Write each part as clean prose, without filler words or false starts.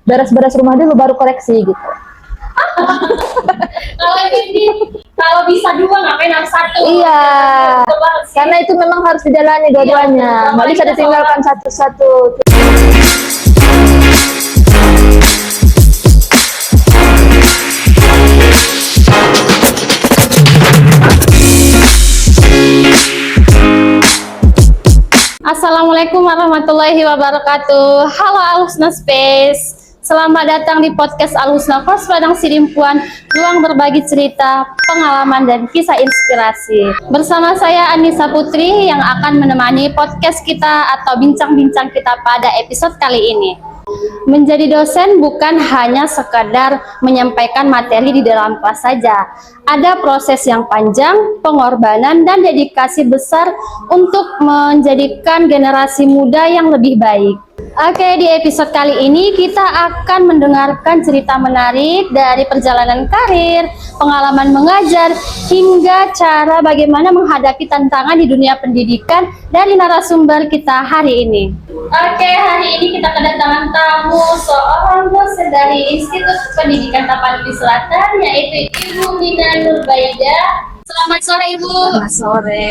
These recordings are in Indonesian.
beres-beres rumah dulu baru koreksi gitu. Kalau ini kalau bisa dua ngapain harus satu? Iya, karena itu memang harus dijalani dua-duanya, nggak bisa ditinggalkan satu-satu. Assalamualaikum warahmatullahi wabarakatuh. Halo Al-Husna Space. Selamat datang di podcast Al-Husna Kos Padang Sidimpuan, ruang berbagi cerita, pengalaman, dan kisah inspirasi. Bersama saya Anissa Putri yang akan menemani podcast kita atau bincang-bincang kita pada episode kali ini. Menjadi dosen bukan hanya sekadar menyampaikan materi di dalam kelas saja. Ada proses yang panjang, pengorbanan, dan dedikasi besar untuk menjadikan generasi muda yang lebih baik. Oke, di episode kali ini kita akan mendengarkan cerita menarik dari perjalanan karir, pengalaman mengajar, hingga cara bagaimana menghadapi tantangan di dunia pendidikan dari narasumber kita hari ini. Oke, hari ini kita kedatangan tamu seorang dosen dari Institut Pendidikan Tapanuli Selatan, yaitu Ibu Nina Nurbaida. Selamat sore Ibu. Selamat sore.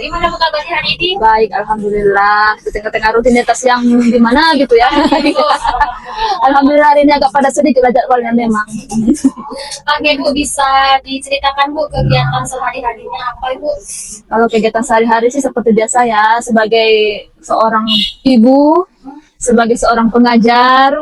Gimana Bu kabarnya hari ini? Baik, alhamdulillah. Di tengah-tengah rutinitas yang gimana gitu ya. Alhamdulillah hari ini agak padat sedikit jadwalnya memang. Oke Bu, bisa diceritakan Bu kegiatan sehari-harinya apa Ibu? Kalau kegiatan sehari-hari sih seperti biasa ya, sebagai seorang ibu, sebagai seorang pengajar,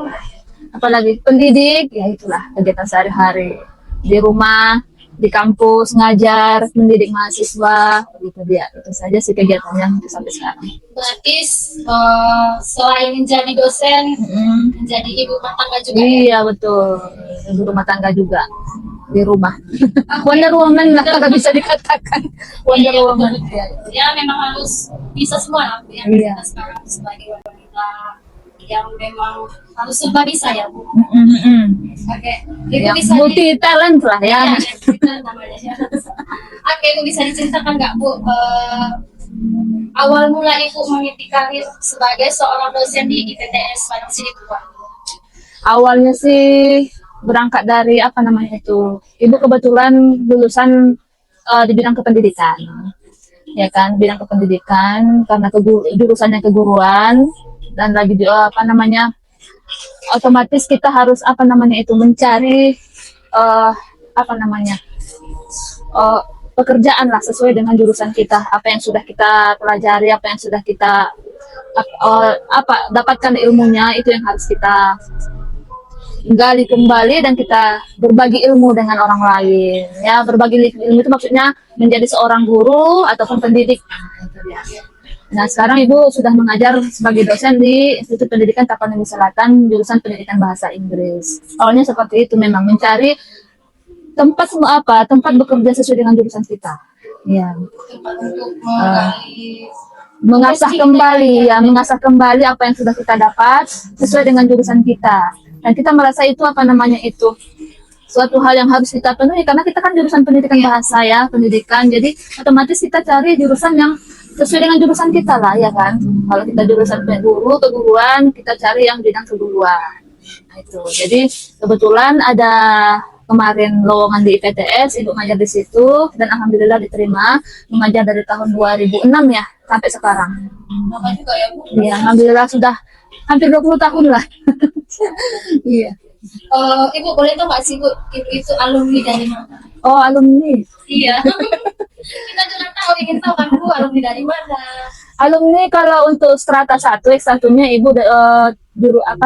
apalagi pendidik, ya itulah kegiatan sehari-hari di rumah, di kampus ngajar, mendidik mahasiswa, gitu dia. Itu saja sih kegiatannya sampai sekarang. Berarti selain menjadi dosen, menjadi ibu rumah tangga juga. Iya betul, ibu rumah tangga juga di rumah. Wonder Woman lah kalau bisa dikatakan. Wonder Woman. Ya memang harus bisa semua ya. Iya. Kita sekarang sebagai wanita yang memang harus serba bisa ya Bu. Oke, Ibu Yang bisa multi talent lah ya. kita namanya ya. Oke, Ibu bisa diceritakan nggak Bu awal mula Ibu mengikuti karir sebagai seorang dosen di IPTS Padang Sidimpuan? Awalnya sih berangkat dari apa namanya itu, ibu kebetulan lulusan di bidang kependidikan, ya kan, bidang kependidikan karena jurusannya keguruan dan lagi apa namanya, otomatis kita harus apa namanya itu mencari apa namanya pekerjaan lah sesuai dengan jurusan kita, apa yang sudah kita pelajari, apa yang sudah kita dapatkan ilmunya, itu yang harus kita gali kembali dan kita berbagi ilmu dengan orang lain. Ya, berbagi ilmu itu maksudnya menjadi seorang guru ataupun pendidik. Nah, itu dia. Nah, sekarang Ibu sudah mengajar sebagai dosen di Institut Pendidikan Tapanuli Selatan, jurusan Pendidikan Bahasa Inggris. Awalnya seperti itu, memang mencari tempat tempat bekerja sesuai dengan jurusan kita. Ya. Tempat untuk menggali Mengasah kembali apa yang sudah kita dapat sesuai dengan jurusan kita. Dan kita merasa itu apa namanya itu suatu hal yang harus kita penuhi karena kita kan jurusan pendidikan bahasa ya, pendidikan. Jadi otomatis kita cari jurusan yang sesuai dengan jurusan kita lah ya kan. Kalau kita jurusan keguruan, kita cari yang bidang keguruan. Nah, itu. Jadi kebetulan ada kemarin lowongan di IPTS, Ibu ngajar di situ dan alhamdulillah diterima, mengajar dari tahun 2006 ya sampai sekarang. lama juga ya Bu. Iya, alhamdulillah sudah hampir 20 tahun lah. Iya. Ibu boleh tahu nggak sih Bu, Ibu itu alumni dari mana? Oh, alumni. Iya. Kita juga tahu, ingin tahu kan Bu, alumni dari mana? Alumni kalau untuk strata 1, S1-nya Ibu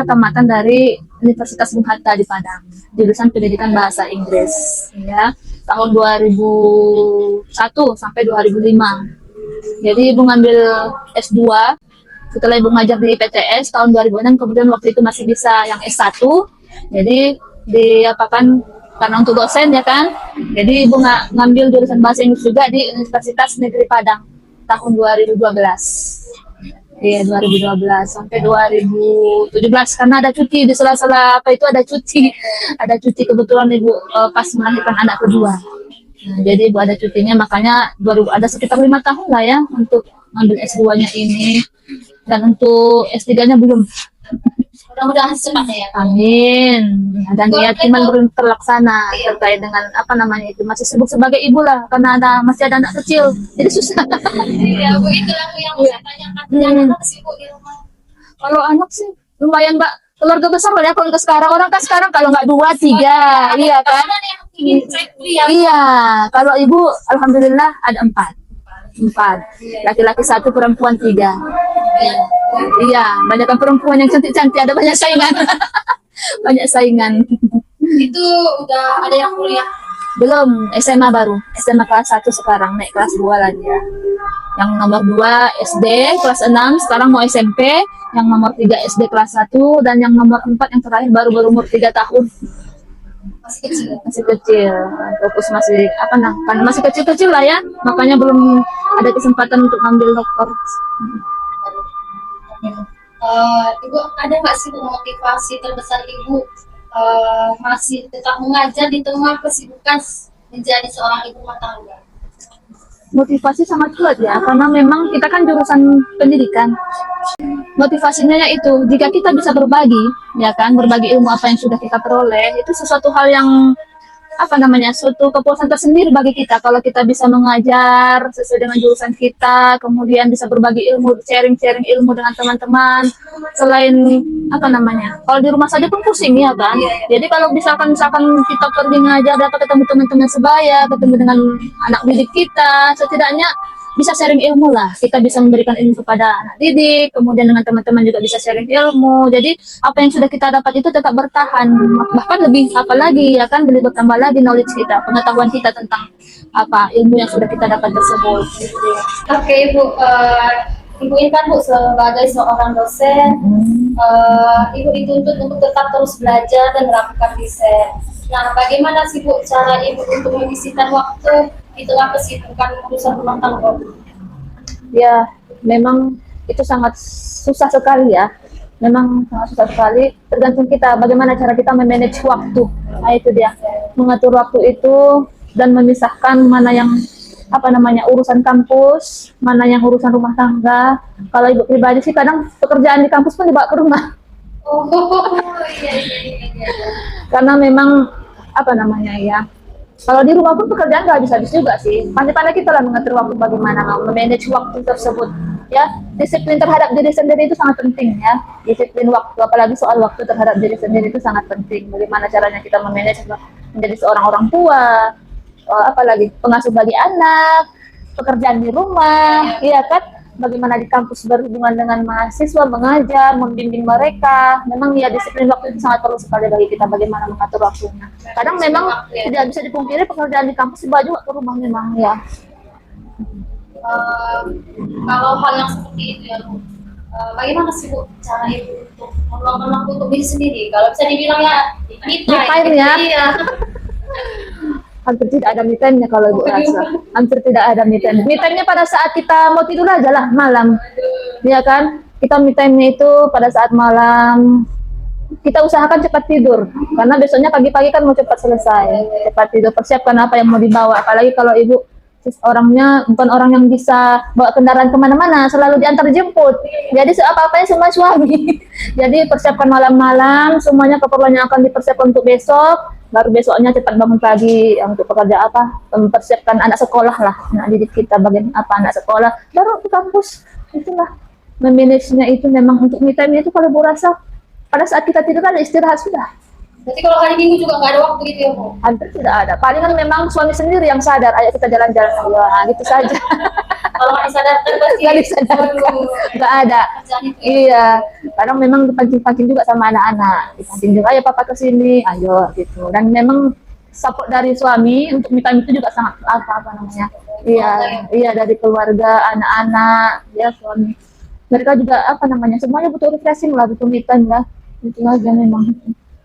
tamatan dari Universitas Bung Hatta di Padang, jurusan Pendidikan Bahasa Inggris ya, tahun 2001 sampai 2005. Jadi Ibu ngambil S2 setelah Ibu ngajar di IPTS tahun 2006, kemudian waktu itu masih bisa yang S1. Jadi diapakan karena untuk dosen ya kan. Jadi Ibu ngambil jurusan bahasa Inggris juga di Universitas Negeri Padang tahun 2012. Iya, 2012 sampai 2017 karena ada cuti di sela-sela ada cuti kebetulan Ibu pas melahirkan anak kedua. Nah, jadi Ibu ada cutinya, makanya ada sekitar 5 tahun lah ya untuk ngambil S2-nya ini. Dan untuk S3-nya belum Mudah-mudahan secepatnya ya. Amin. Dan niat iman belum terlaksana terkait dengan apa namanya itu, masih sibuk sebagai ibu lah karena masih ada anak kecil jadi susah. Iya, Bu, itulah Bu yang saya tanyakan. Anak sih Bu di rumah. Kalau anak sih lumayan Mbak, keluarga besar lah ya kalau ke sekarang, orang kan sekarang kalau nggak 2 3, iya kan. Ada yang ingin ya. Iya, kalau ibu alhamdulillah ada 4 laki-laki 1, perempuan 3. Iya, banyak kan perempuan yang cantik-cantik, ada banyak saingan. Banyak saingan. Itu udah ada yang kuliah. Belum, SMA baru. SMA kelas 1 sekarang, naik kelas 2 lagi ya. Yang nomor 2 SD kelas 6, sekarang mau SMP. Yang nomor 3 SD kelas 1, dan yang nomor 4 yang terakhir baru berumur 3 tahun. Masih kecil. Masih kecil. Fokus masih apa nah, kan masih kecil-kecil lah ya. Makanya belum ada kesempatan untuk ambil dokter. Ibu ada nggak sih motivasi terbesar Ibu masih tetap mengajar di tengah kesibukan menjadi seorang ibu rumah tangga? Motivasi sangat kuat ya, karena memang kita kan jurusan pendidikan. Motivasinya yaitu jika kita bisa berbagi, ya kan, berbagi ilmu apa yang sudah kita peroleh, itu sesuatu hal yang apa namanya, suatu kepuasan tersendiri bagi kita kalau kita bisa mengajar sesuai dengan jurusan kita, kemudian bisa berbagi ilmu, sharing-sharing ilmu dengan teman-teman. Selain apa namanya, kalau di rumah saja pun pusing ya kan. Jadi kalau misalkan kita pergi ngajar, dapat ketemu teman-teman sebaya, ketemu dengan anak didik kita, setidaknya bisa sharing ilmu lah. Kita bisa memberikan ilmu kepada anak didik, kemudian dengan teman-teman juga bisa sharing ilmu. Jadi apa yang sudah kita dapat itu tetap bertahan, bahkan lebih apalagi ya kan, lebih bertambah lagi knowledge kita, pengetahuan kita tentang apa ilmu yang sudah kita dapat tersebut. Oke Ibu, Ibu ini kan Bu sebagai seorang dosen, Ibu dituntut untuk tetap terus belajar dan melakukan riset. Nah, bagaimana sih Bu cara Ibu untuk menyisihkan waktu di tengah kesibukan urusan rumah tangga? Ya, memang itu sangat susah sekali ya. Memang sangat susah sekali. Tergantung kita bagaimana cara kita memanage waktu. Nah itu dia, mengatur waktu itu dan memisahkan mana yang apa namanya urusan kampus, mana yang urusan rumah tangga. Kalau ibu pribadi sih kadang pekerjaan di kampus pun dibawa ke rumah. Oh, iya. Karena memang apa namanya ya, kalau di rumah pun pekerjaan nggak habis-habis juga sih. Pandai-pandai kita lah mengatur waktu, bagaimana memanage waktu tersebut. Ya, disiplin terhadap diri sendiri itu sangat penting ya. Disiplin waktu, apalagi soal waktu terhadap diri sendiri itu sangat penting. Bagaimana caranya kita memanage menjadi seorang orang tua, apalagi pengasuh bagi anak, pekerjaan di rumah, iya kan? Bagaimana di kampus berhubungan dengan mahasiswa, mengajar, membimbing mereka. Memang ya disiplin waktu itu sangat perlu sekali bagi kita, bagaimana mengatur waktunya. Kadang memang tidak bisa dipungkiri pekerjaan di kampus dibawa juga ke rumah memang ya. Kalau hal yang seperti itu ya Bu, bagaimana sih Bu cara Ibu untuk meluangkan waktu untuk diri sendiri? Kalau bisa dibilang ya me time ya. Iya. Hampir tidak ada me time-nya kalau ibu rasa. Hampir tidak ada me time. Me time-nya pada saat kita mau tidur aja lah malam. Ya kan? Kita me time-nya itu pada saat malam. Kita usahakan cepat tidur karena besoknya pagi-pagi kan mau cepat selesai. Cepat tidur, persiapkan apa yang mau dibawa. Apalagi kalau ibu orangnya bukan orang yang bisa bawa kendaraan kemana-mana, selalu diantar jemput. Jadi apa-apanya semua suami. Jadi persiapkan malam-malam, semuanya keperluan yang akan dipersiapkan untuk besok. Baru besoknya cepat bangun pagi untuk pekerja apa, mempersiapkan anak sekolah lah, anak didik kita bagian apa, anak sekolah, baru ke kampus. Itulah memanagenya itu. Memang untuk me time itu kalau ibu rasa pada saat kita tidur ada istirahat sudah. Berarti kalau hari Minggu juga nggak ada waktu gitu ya Bu? Hampir tidak ada. Palingan memang suami sendiri yang sadar, ayo kita jalan-jalan, ya gitu saja. Kalau nggak disadarkan pasti Nggak disadarkan, nggak ada. Iya, kadang memang dipancing-pancing juga sama anak-anak, dipancing juga, ayo papa kesini, ayo gitu. Dan memang support dari suami untuk me time itu juga sangat apa namanya, iya dari keluarga, anak-anak, ya suami. Mereka juga apa namanya, semuanya butuh refreshing lah, butuh me time lah, itu aja memang.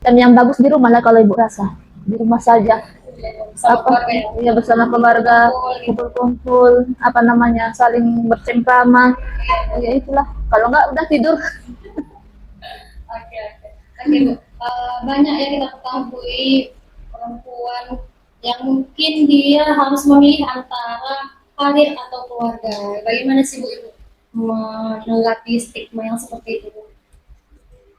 Dan yang bagus di rumah lah kalau ibu rasa, di rumah saja. Iya bersama keluarga, kumpul-kumpul, apa namanya, saling bercengkrama, ya itulah. Kalau nggak udah tidur. Oke Bu. Banyak yang kita ketahui perempuan yang mungkin dia harus memilih antara karir atau keluarga. Bagaimana sih Bu Ibu menanggapi stigma yang seperti itu?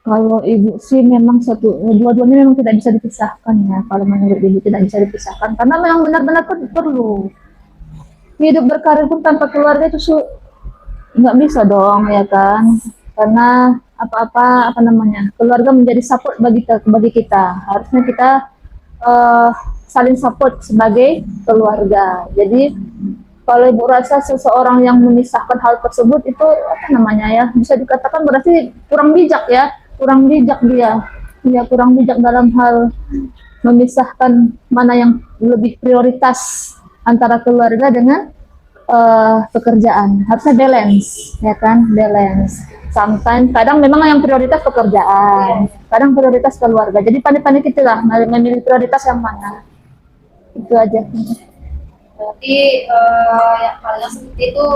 Kalau ibu sih memang dua-duanya memang tidak bisa dipisahkan ya. Kalau menurut ibu tidak bisa dipisahkan karena memang benar-benar perlu. Hidup berkarir pun tanpa keluarga itu nggak bisa dong ya kan. Karena apa namanya keluarga menjadi support bagi kita. Harusnya kita eh, saling support sebagai keluarga. Jadi kalau ibu rasa seseorang yang memisahkan hal tersebut itu apa namanya ya bisa dikatakan berarti kurang bijak ya, kurang bijak dia, ya kurang bijak dalam hal memisahkan mana yang lebih prioritas antara keluarga dengan pekerjaan. Harusnya balance, ya kan, balance. Sometimes kadang memang yang prioritas pekerjaan, kadang prioritas keluarga. Jadi pandai-pandai kita lah memilih prioritas yang mana. Itu aja. Berarti yang hal yang seperti itu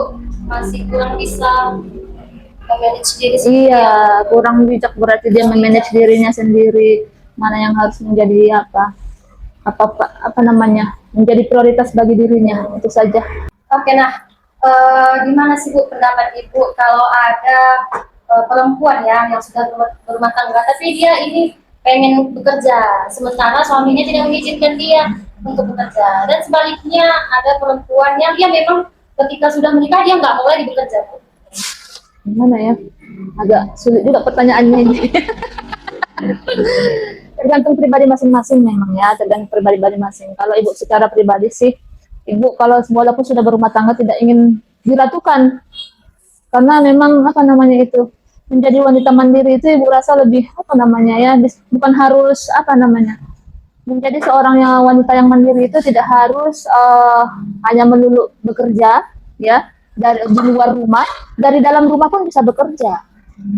masih kurang bisa memanage diri sendiri. Iya, kurang bijak berarti dia memanage dirinya sendiri. Mana yang harus menjadi apa namanya, menjadi prioritas bagi dirinya. Itu saja. Oke, nah gimana sih Bu pendapat Ibu kalau ada perempuan ya yang sudah berumah tangga tapi dia ini pengen bekerja sementara suaminya tidak mengizinkan dia untuk bekerja, dan sebaliknya ada perempuan yang dia memang ketika sudah menikah dia nggak mau lagi bekerja Bu. Gimana ya? Agak sulit juga pertanyaannya ini. Tergantung pribadi masing-masing memang ya, tergantung pribadi masing. Kalau ibu secara pribadi sih, ibu kalau walaupun sudah berumah tangga tidak ingin diratukan, karena memang apa namanya itu menjadi wanita mandiri itu ibu rasa lebih apa namanya ya, bukan harus apa namanya, menjadi seorang yang wanita yang mandiri itu tidak harus hanya melulu bekerja ya di luar rumah, dari dalam rumah pun bisa bekerja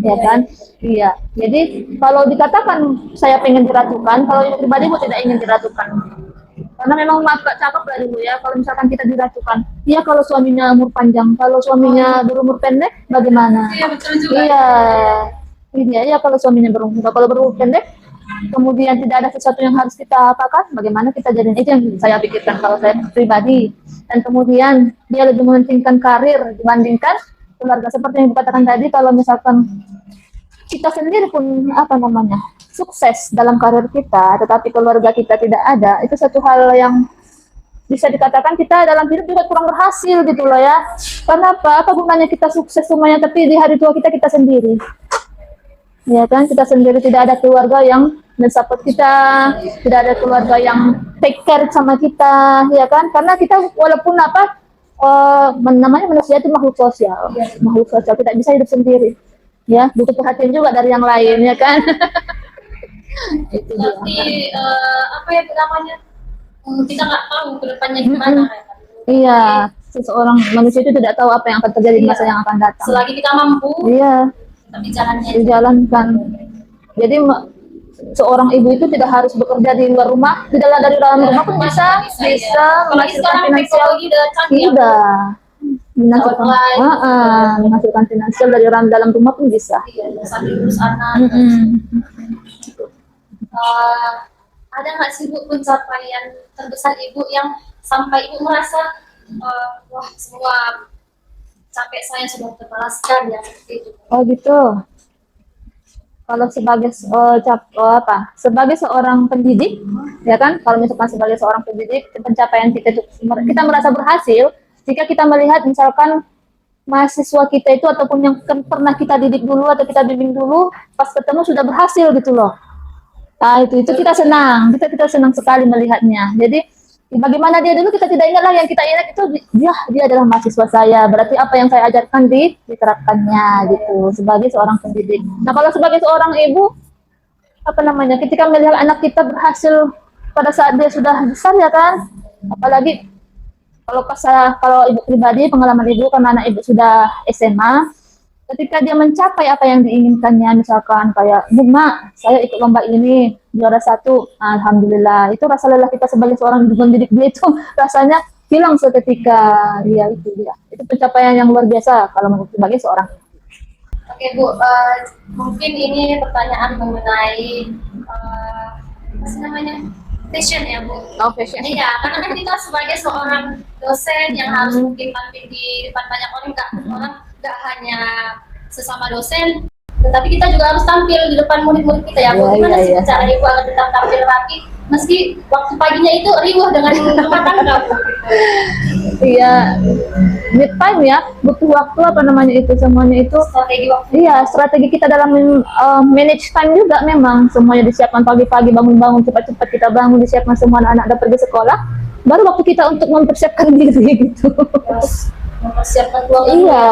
ya kan. Iya, jadi kalau dikatakan saya pengen diratukan, kalau ibu pribadi ibu tidak ingin diratukan. Karena memang maaf gak cakep lah dulu ya, kalau misalkan kita diratukan. Iya kalau suaminya umur panjang, kalau suaminya berumur pendek bagaimana? Iya betul juga. Iya, iya kalau suaminya kalau berumur pendek, kemudian tidak ada sesuatu yang harus kita apakan, bagaimana kita jadiin? Itu yang saya pikirkan kalau saya pribadi. Dan kemudian dia lebih mementingkan karir dibandingkan keluarga. Seperti yang dikatakan tadi, kalau misalkan kita sendiri pun apa namanya sukses dalam karir kita, tetapi keluarga kita tidak ada, itu satu hal yang bisa dikatakan kita dalam hidup juga kurang berhasil gitu loh ya. Kenapa? Apa gunanya kita sukses semuanya tapi di hari tua kita sendiri, ya kan, kita sendiri tidak ada keluarga yang mensupport kita, tidak ada keluarga yang take care sama kita, ya kan? Karena kita walaupun namanya manusia itu makhluk sosial, tidak bisa hidup sendiri. Ya, butuh perhatian juga dari yang lain, ya kan? Itu Berarti apa ya namanya, kita nggak tahu ke depannya gimana. Iya, seseorang manusia itu tidak tahu apa yang akan terjadi di masa yang akan datang. Selagi kita mampu, Iya, tapi jalannya dijalankan. Jadi seorang ibu itu tidak harus bekerja di luar rumah, dari dalam rumah pun bisa menghasilkan finansial. Tidak. Menghasilkan finansial dari orang dalam rumah pun bisa. sambil urus anak. Ada nggak sih Bu pencapaian terbesar Ibu yang sampai Ibu merasa wah semua capek saya sudah terbalaskan ya seperti itu? Oh gitu. Kalau sebagai sebagai seorang pendidik, ya kan? Kalau misalkan sebagai seorang pendidik, pencapaian kita merasa berhasil jika kita melihat misalkan mahasiswa kita itu ataupun yang pernah kita didik dulu atau kita bimbing dulu, pas ketemu sudah berhasil gitu loh. Nah, itu kita senang, kita senang sekali melihatnya. Jadi bagaimana dia dulu kita tidak ingat lagi, yang kita ingat itu dia adalah mahasiswa saya. Berarti apa yang saya ajarkan diterapkannya gitu sebagai seorang pendidik. Nah, kalau sebagai seorang ibu apa namanya, ketika melihat anak kita berhasil pada saat dia sudah besar ya kan, apalagi kalau ibu pribadi pengalaman ibu karena anak ibu sudah SMA, ketika dia mencapai apa yang diinginkannya, misalkan kayak Mak, saya ikut lomba ini juara 1, alhamdulillah, itu rasa lelah kita sebagai seorang pendidik dia itu rasanya hilang seketika. Itu pencapaian yang luar biasa kalau menurut sebagai seorang. Oke Bu, mungkin ini pertanyaan mengenai apa sih namanya, passion ya Bu. Oh, passion. Iya, karena kan kita sebagai seorang dosen yang harus mungkin tampil di depan banyak orang nggak hanya sesama dosen, Tapi kita juga harus tampil di depan murid-murid kita ya, Bu. Iya, Gimana iya, sih iya. cara Ibu agar tetap tampil rapi meski waktu paginya itu riuh dengan rumah tangga, Bu? Iya, need time ya, butuh waktu apa namanya itu semuanya itu. Strategi waktu. Iya, strategi kita dalam manage time juga memang semuanya disiapkan pagi-pagi bangun-bangun cepat-cepat kita bangun disiapkan semua anak-anak udah pergi sekolah. Baru waktu kita untuk mempersiapkan diri gitu. Terus mempersiapkan keluarga. Iya,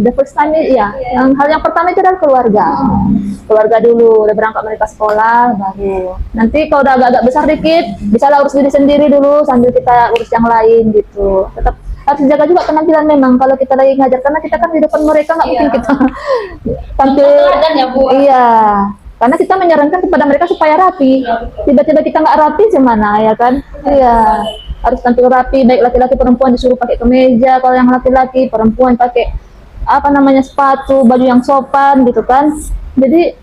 the first time iya. Hal yang pertama itu adalah keluarga. Keluarga dulu, udah berangkat mereka sekolah, baru. Nanti kalau udah agak-agak besar dikit, bisa lah urus diri sendiri dulu sambil kita urus yang lain gitu. Tetap harus dijaga juga penampilan memang. Kalau kita lagi ngajar, karena kita kan di depan mereka nggak mungkin kita tampil. Teladan ya, Bu. Iya. Karena kita menyarankan kepada mereka supaya rapi. Tiba-tiba kita nggak rapi gimana ya kan? Iya. Harus tampil rapi, baik laki-laki perempuan disuruh pakai kemeja, kalau yang laki-laki perempuan pakai apa namanya sepatu, baju yang sopan gitu kan. Jadi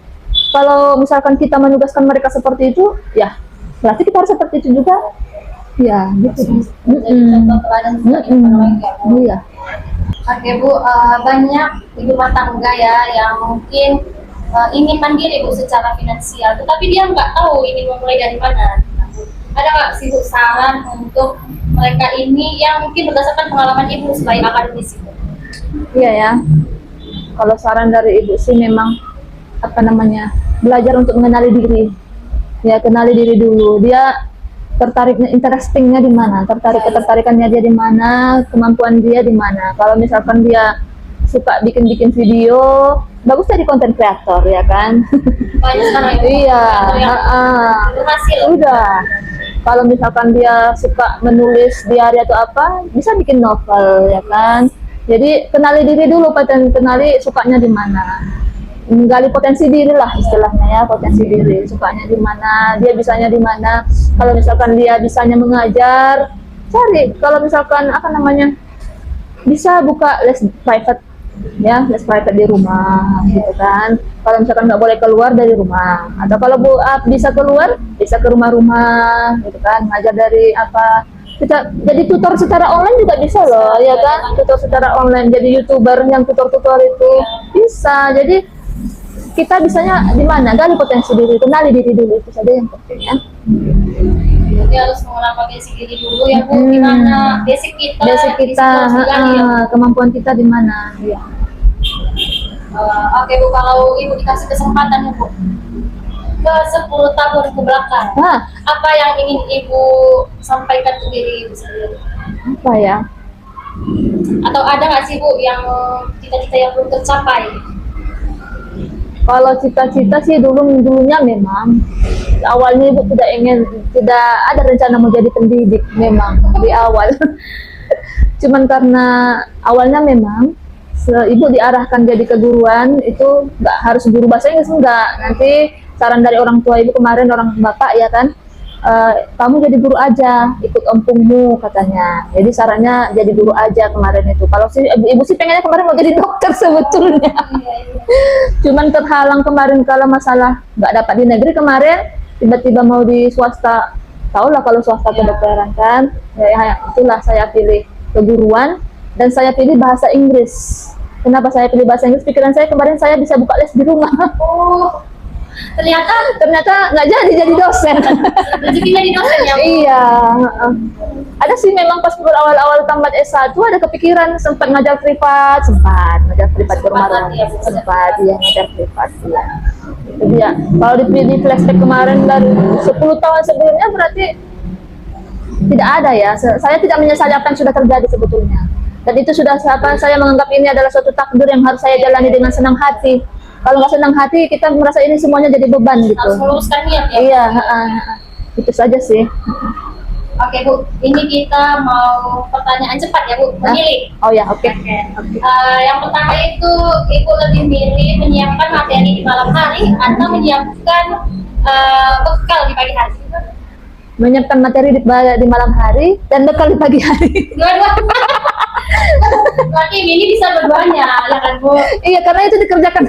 kalau misalkan kita menugaskan mereka seperti itu, ya berarti kita harus seperti itu juga. Ya, gitu. Menjadi contoh teladan juga di depan orang ya, Bu. Iya. Oke, Bu, banyak ibu rumah tangga ya yang mungkin ingin mandiri, Bu, secara finansial, tetapi dia nggak tahu ini memulai dari mana. Ada nggak sih, Bu, saran untuk mereka ini yang mungkin berdasarkan pengalaman Ibu selain akademis itu? Iya ya. Kalau saran dari ibu sih memang apa namanya belajar untuk mengenali diri. Ya kenali diri dulu. Dia tertariknya, interestingnya di mana? Ketertarikannya dia di mana? Kemampuan dia di mana? Kalau misalkan dia suka bikin video, bagus jadi konten kreator ya kan? Banyak sekarang Ibu. Iya. Yang berhasil. Udah. Kalau misalkan dia suka menulis diary atau apa, bisa bikin novel ya kan? Jadi kenali diri dulu, kenali sukanya di mana. Menggali potensi diri lah istilahnya ya, potensi diri. Sukanya di mana, dia bisanya di mana. Kalau misalkan dia bisanya mengajar, cari. Kalau misalkan apa namanya, bisa buka les private ya, les private di rumah gitu kan. Kalau misalkan nggak boleh keluar dari rumah, atau kalau bisa keluar, bisa ke rumah-rumah gitu kan, ngajar dari apa. Kita jadi tutor secara online juga bisa loh, ya kan? Tutor secara online, jadi YouTuber yang tutor-tutor itu bisa. Jadi kita bisanya di mana? Gali potensi diri, kenali diri dulu, itu saja yang penting ya. Jadi harus mengenal basic diri dulu ya, Bu. Gimana basic kita? Basic kita, harus digali ya, Bu. kemampuan kita di mana? Iya. Oke, Bu, kalau Ibu dikasih kesempatan ya, Bu, ke 10 tahun ke belakang, Nah, apa yang ingin Ibu sampaikan ke diri Ibu sendiri? apa ya? Atau ada nggak sih, Bu, yang cita-cita yang belum tercapai? Kalau cita-cita sih dulunya memang awalnya ibu tidak ada rencana mau jadi pendidik memang di awal. Cuman karena awalnya memang ibu diarahkan jadi keguruan, itu nggak harus guru bahasa Inggris, enggak. Nanti saran dari orang tua ibu kemarin, orang bapak ya kan, kamu jadi guru aja, ikut ompungmu katanya. Jadi sarannya jadi guru aja kemarin itu. Kalau sih ibu sih pengennya kemarin mau jadi dokter sebetulnya. Cuman terhalang kemarin kalau masalah nggak dapat di negeri kemarin, tiba-tiba mau di swasta. Tahu lah kalau swasta kedokteran kan. Ya, itulah saya pilih keguruan dan saya pilih bahasa Inggris. Kenapa saya pilih bahasa Inggris? Pikiran saya kemarin saya bisa buka les di rumah. Oh, ternyata Nggak jadi dosen. rezekinya di dosen ya, Bu. Iya. Ada sih memang pas awal-awal tamat S1 ada kepikiran sempat ngajar privat ke rumah-rumah. Ya, Bu. Sempat ya ngajar privat ya. Jadi ya, kalau di flashback kemarin dari 10 tahun sebelumnya berarti tidak ada ya. Saya tidak menyesali apa yang sudah terjadi sebetulnya. Dan itu sudah saya menganggap ini adalah suatu takdir yang harus saya jalani dengan senang hati. Kalau nggak senang hati, kita merasa ini semuanya jadi beban gitu. Harus meluruskan niat ya. Iya, itu saja sih. Oke, Bu, ini kita mau pertanyaan cepat ya, Bu. Memilih. Oh ya, oke. Yang pertama itu, Ibu lebih milih menyiapkan materi di malam hari atau menyiapkan bekal di pagi hari? Menyiapkan materi di malam hari dan bekal di pagi hari. Dua-dua. Berarti ini bisa berduanya, ya kan, Bu? Iya, karena itu dikerjakan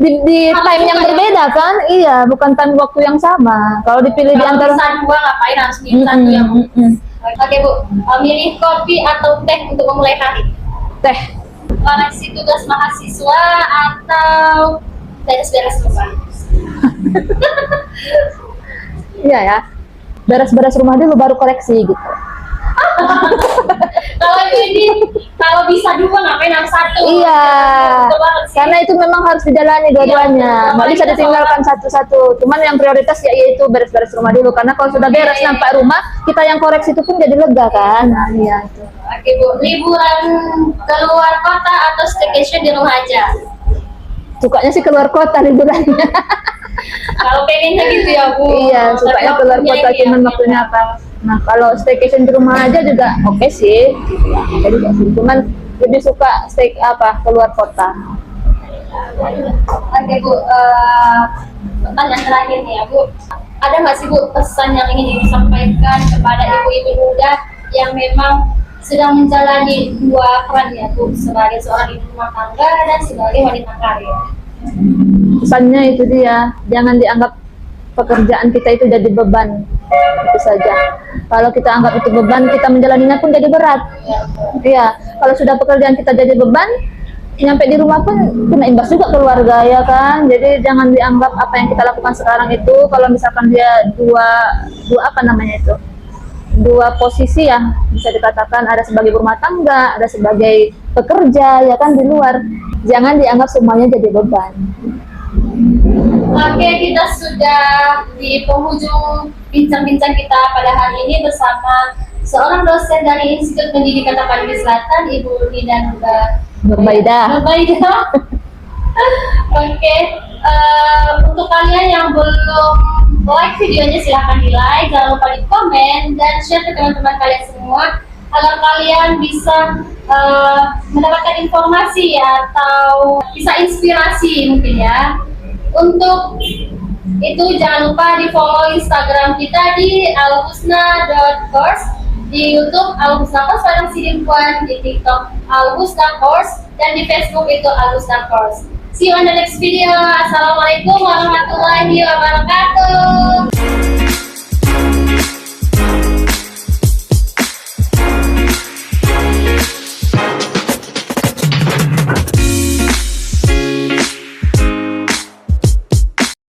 di time yang berbeda kan? Iya, bukan time waktu yang sama. Kalau dipilih di Kalau antara bisa dua, ngapain harus milih satu ya, Bu? Oke, Bu. Milih kopi atau teh untuk memulai hari? teh. Koreksi tugas mahasiswa atau beres-beres rumah. Iya ya. Beres-beres rumah dulu baru koleksi gitu. Kalau ini kalau bisa dua ngapain yang satu? Iya. Betul banget sih. Karena itu memang harus dijalani dua-duanya. Iya, Nggak bisa kita ditinggalkan satu-satu. Cuman yang prioritas ya yaitu beres-beres rumah dulu. Karena kalau sudah beres Oke. nampak rumah, kita yang koreksi itu pun jadi lega kan. Iya itu. Oke Bu, liburan keluar kota atau staycation di rumah aja? Sukanya sih keluar kota liburannya. Kalau pengennya gitu ya Bu. Iya, Tapi sukanya keluar waktunya kota ini cuman ya. waktunya apa. Nah, kalau staycation di rumah aja juga oke sih. Gitu ya. Oke juga sih. Cuman lebih suka stay keluar kota. Oke Bu, pertanyaan terakhir nih ya Bu. Ada nggak sih Bu pesan yang ingin disampaikan kepada ibu-ibu muda yang memang sedang menjalani dua peran ya Bu, sebagai seorang ibu rumah tangga dan sebagai wanita karir? Pesannya itu dia, jangan dianggap pekerjaan kita itu jadi beban. Itu saja. Kalau kita anggap itu beban, kita menjalaninya pun jadi berat. Iya, kalau sudah pekerjaan kita jadi beban, nyampe di rumah pun kena imbas juga keluarga ya kan. Jadi jangan dianggap apa yang kita lakukan sekarang itu, kalau misalkan dia dua apa namanya itu, dua posisi ya, bisa dikatakan ada sebagai rumah tangga, ada sebagai pekerja ya kan di luar. Jangan dianggap semuanya jadi beban. Oke, kita sudah di penghujung bincang-bincang kita pada hari ini bersama seorang dosen dari Institut Pendidikan Tapanuli Selatan, Ibu Nida Nurbaida. Oke, untuk kalian yang belum like videonya silahkan di like, jangan lupa di komen dan share ke teman-teman kalian semua agar kalian bisa mendapatkan informasi atau bisa inspirasi mungkin ya. Untuk itu jangan lupa di follow Instagram kita di alhusna.course, di YouTube Alhusna Course Padang Sidimpuan, di TikTok Alhusna Course, dan di Facebook itu Alhusna Course. See you on the next video. Assalamualaikum warahmatullahi wabarakatuh.